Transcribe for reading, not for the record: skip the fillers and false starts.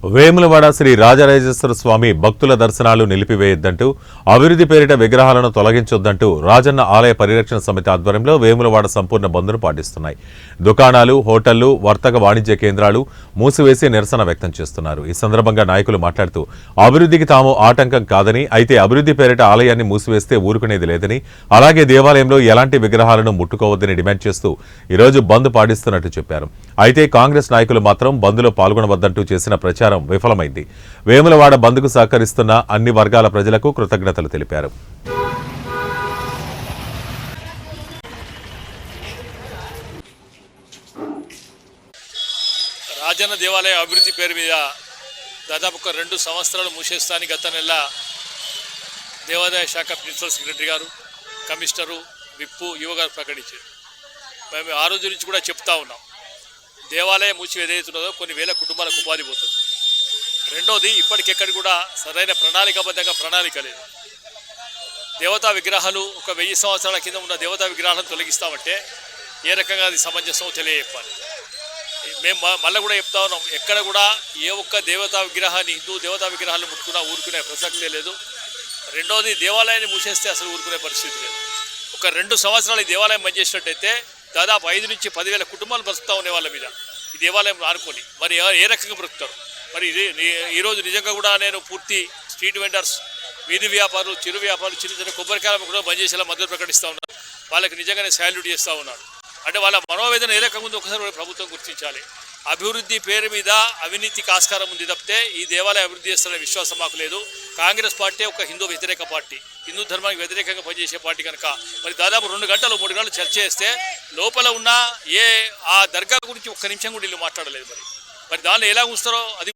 వేములవాడ శ్రీ రాజరాజేశ్వర స్వామి భక్తుల దర్శనాలు నిలిపివేయొద్దంటూ అభివృద్ధి పేరిట విగ్రహాలను తొలగించొద్దంటూ రాజన్న ఆలయ పరిరక్షణ సమితి ఆధ్వర్యంలో వేములవాడ సంపూర్ణ బంద్ను పాటిస్తున్నాయి. దుకాణాలు, హోటళ్లు, వర్తక వాణిజ్య కేంద్రాలు మూసివేసి నిరసన వ్యక్తం చేస్తున్నారు. ఈ సందర్భంగా నాయకులు మాట్లాడుతూ అభివృద్ధికి తాము ఆటంకం కాదని, అయితే అభివృద్ధి పేరిట ఆలయాన్ని మూసివేస్తే ఊరుకునేది లేదని, అలాగే దేవాలయంలో ఎలాంటి విగ్రహాలను ముట్టుకోవద్దని డిమాండ్ చేస్తూ ఈరోజు బంద్ పాటిస్తున్నట్టు చెప్పారు. అయితే కాంగ్రెస్ నాయకులు మాత్రం బంద్లో పాల్గొనవద్దంటూ చేసిన ప్రచారం విఫలమైంది. వేములవాడ బంద్కు సహకరిస్తున్న అన్ని వర్గాల ప్రజలకు కృతజ్ఞతలు తెలిపారు. రాజన్న దేవాలయ అభివృద్ధి పేరు మీద దాదాపు 2 సంవత్సరాలు మూసేస్తాని గత నెల దేవాదాయ శాఖ ప్రిన్సిపల్ సెక్రటరీ గారు, కమిషనరు, విప్పు, యువ గారు ప్రకటించారు. మేము ఆ రోజు నుంచి కూడా చెప్తా ఉన్నాం, దేవాలయం మూసి ఏదైతున్నదో కొన్ని వేల కుటుంబాలకు ఉపాధి పోతుంది. రెండోది, ఇప్పటికెక్కడి కూడా సరైన ప్రణాళికాబద్ధంగా ప్రణాళిక లేదు. దేవతా విగ్రహాలు ఒక 1000 సంవత్సరాల కింద ఉన్న దేవతా విగ్రహాలను తొలగిస్తామంటే ఏ రకంగా అది సమంజసం తెలియజెప్పాలి. మేము మళ్ళీ కూడా చెప్తా ఉన్నాం, ఎక్కడ కూడా ఏ ఒక్క దేవతా విగ్రహాన్ని, హిందూ దేవతా విగ్రహాలను ముట్టుకున్నా ఊరుకునే ప్రసక్తే లేదు. రెండోది, దేవాలయాన్ని మూసేస్తే అసలు ఊరుకునే పరిస్థితి లేదు. ఒక 2 సంవత్సరాలు ఈ దేవాలయం బంద్ చేసినట్టయితే దాదాపు 5 నుంచి 10,000 కుటుంబాలు బ్రతుకుతా ఉండే వాళ్ళ మీద ఈ దేవాలయం ఆనుకొని మరి ఏ రకంగా బ్రతుకుతారు? మరి ఈరోజు నిజంగా కూడా నేను పూర్తి స్ట్రీట్ వెండర్స్, వీధి వ్యాపారులు, చిరు వ్యాపారులు, చిన్న చిన్న కొబ్బరికాయలు కూడా బంద్ చేసేలా మద్దతు ప్రకటిస్తూ ఉన్నారు. వాళ్ళకి నిజంగానే సాల్యూట్ చేస్తూ ఉన్నాడు. అంటే వాళ్ళ మనోవేదన ఏ రకంగా ఉందో ఒకసారి ప్రభుత్వం గుర్తించాలి. అభివృద్ధి పేరు మీద అవినీతికి ఆస్కారం ఉంది తప్పితే ఈ దేవాలయ అభివృద్ధి చేస్తున్న విశ్వాసం మాకు లేదు. కాంగ్రెస్ పార్టీ ఒక హిందూ వ్యతిరేక పార్టీ, హిందూ ధర్మానికి వ్యతిరేకంగా పనిచేసే పార్టీ కనుక మరి దాదాపు 2 గంటలు 3 గంటలు చర్చ చేస్తే లోపల ఉన్న ఆ దర్గా గురించి ఒక్క నిమిషం కూడా వీళ్ళు మాట్లాడలేదు. మరి దానిలో ఎలా ఉంచుతారో అది